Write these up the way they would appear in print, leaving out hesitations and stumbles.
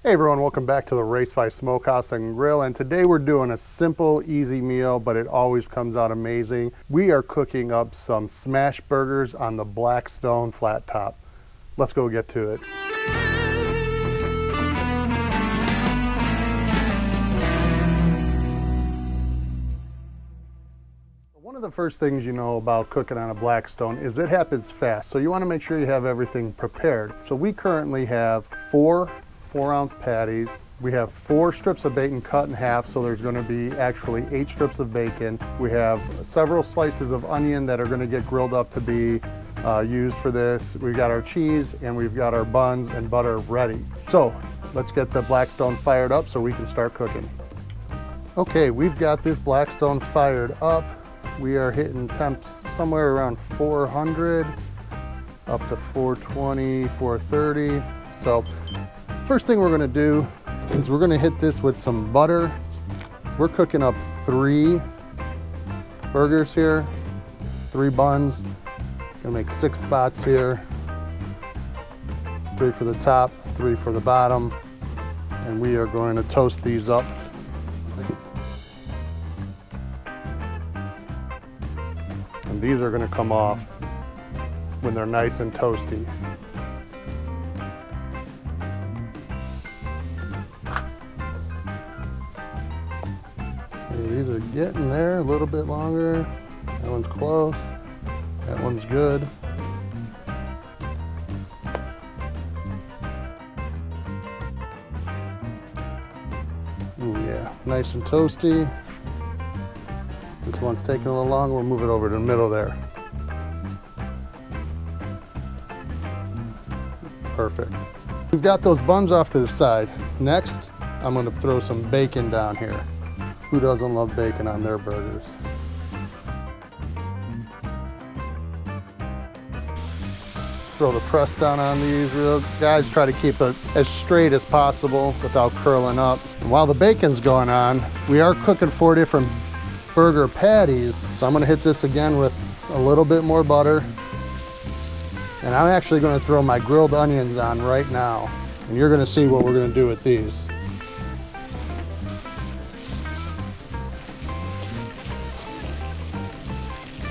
Hey everyone, welcome back to the Racefy Smokehouse and Grill, and today we're doing a simple, easy meal, but it always comes out amazing. We are cooking up some smash burgers on the Blackstone flat top. Let's go get to it. One of the first things you know about cooking on a Blackstone is it happens fast, so you want to make sure you have everything prepared. So we currently have four 4-ounce patties. We have 4 strips of bacon cut in half, so there's going to be actually 8 strips of bacon. We have several slices of onion that are going to get grilled up to be used for this. We've got our cheese and we've got our buns and butter ready. So let's get the Blackstone fired up so we can start cooking. Okay, we've got this Blackstone fired up. We are hitting temps somewhere around 400 up to 420, 430. So first thing we're gonna do is we're gonna hit this with some butter. We're cooking up 3 burgers here, 3 buns. Gonna make 6 spots here. 3 for the top, 3 for the bottom. And we are going to toast these up. And these are gonna come off when they're nice and toasty. These are getting there, a little bit longer. That one's close. That one's good. Ooh, yeah, nice and toasty. This one's taking a little longer. We'll move it over to the middle there. Perfect. We've got those buns off to the side. Next, I'm gonna throw some bacon down here. Who doesn't love bacon on their burgers? Throw the press down on these real. Guys, try to keep it as straight as possible without curling up. And while the bacon's going on, we are cooking 4 different burger patties. So I'm gonna hit this again with a little bit more butter. And I'm actually gonna throw my grilled onions on right now. And you're gonna see what we're gonna do with these.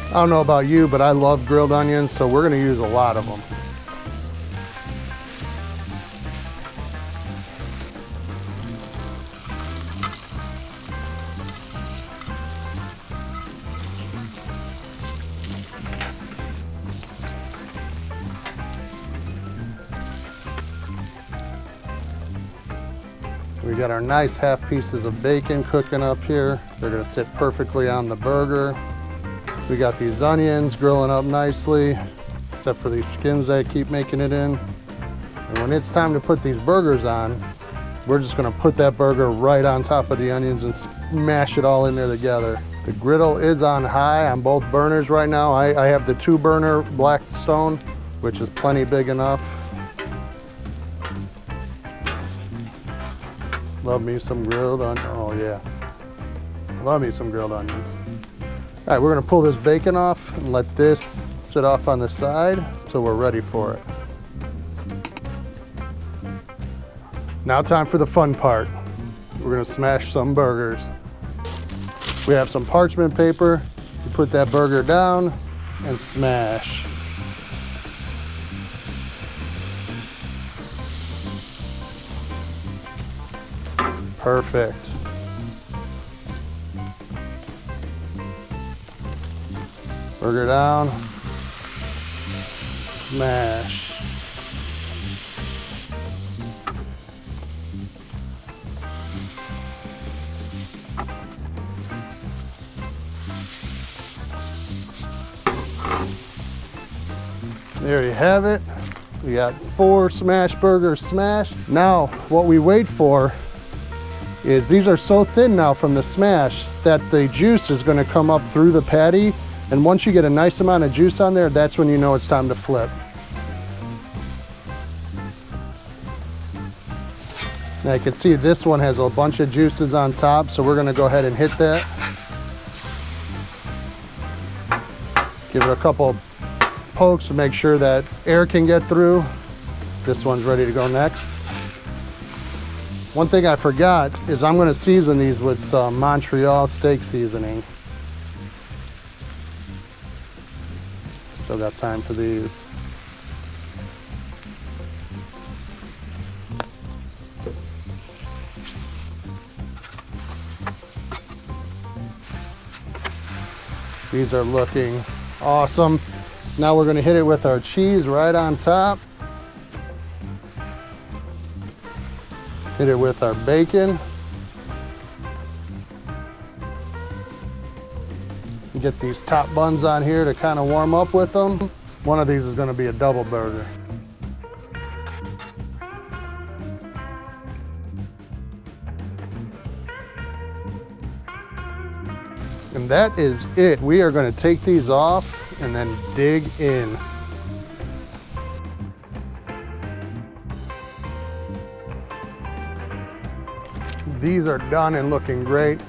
I don't know about you, but I love grilled onions, so we're gonna use a lot of them. We got our nice half pieces of bacon cooking up here. They're gonna sit perfectly on the burger. We got these onions grilling up nicely, except for these skins that keep making it in. And when it's time to put these burgers on, we're just gonna put that burger right on top of the onions and smash it all in there together. The griddle is on high on both burners right now. I have the 2-burner Blackstone, which is plenty big enough. Love me some grilled onions. Oh yeah, love me some grilled onions. All right, we're gonna pull this bacon off and let this sit off on the side until we're ready for it. Now time for the fun part. We're gonna smash some burgers. We have some parchment paper. You put that burger down and smash. Perfect. Burger down, smash. There you have it. We got 4 smash burgers smashed. Now, what we wait for is these are so thin now from the smash that the juice is gonna come up through the patty. And once you get a nice amount of juice on there, that's when you know it's time to flip. Now you can see this one has a bunch of juices on top, so we're gonna go ahead and hit that. Give it a couple pokes to make sure that air can get through. This one's ready to go next. One thing I forgot is I'm gonna season these with some Montreal steak seasoning. Still got time for these. These are looking awesome. Now we're gonna hit it with our cheese right on top. Hit it with our bacon. Get these top buns on here to kind of warm up with them. One of these is gonna be a double burger. And that is it. We are gonna take these off and then dig in. These are done and looking great.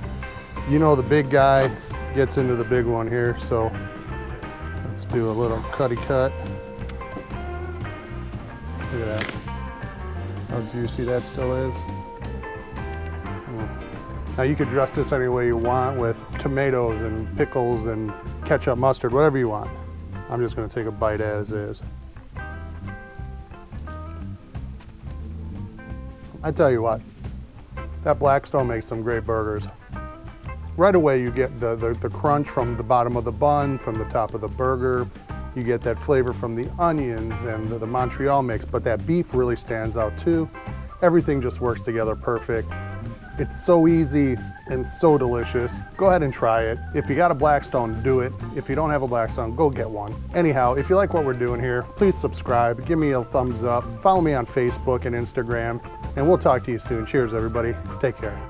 You know the big guy gets into the big one here, so let's do a little cutty cut. Look at that. How juicy that still is. Now you could dress this any way you want with tomatoes and pickles and ketchup, mustard, whatever you want. I'm just gonna take a bite as is. I tell you what, that Blackstone makes some great burgers. Right away you get the crunch from the bottom of the bun, from the top of the burger. You get that flavor from the onions and the Montreal mix, but that beef really stands out too. Everything just works together perfect. It's so easy and so delicious. Go ahead and try it. If you got a Blackstone, do it. If you don't have a Blackstone, go get one. Anyhow, if you like what we're doing here, please subscribe, give me a thumbs up, follow me on Facebook and Instagram, and we'll talk to you soon. Cheers, everybody. Take care.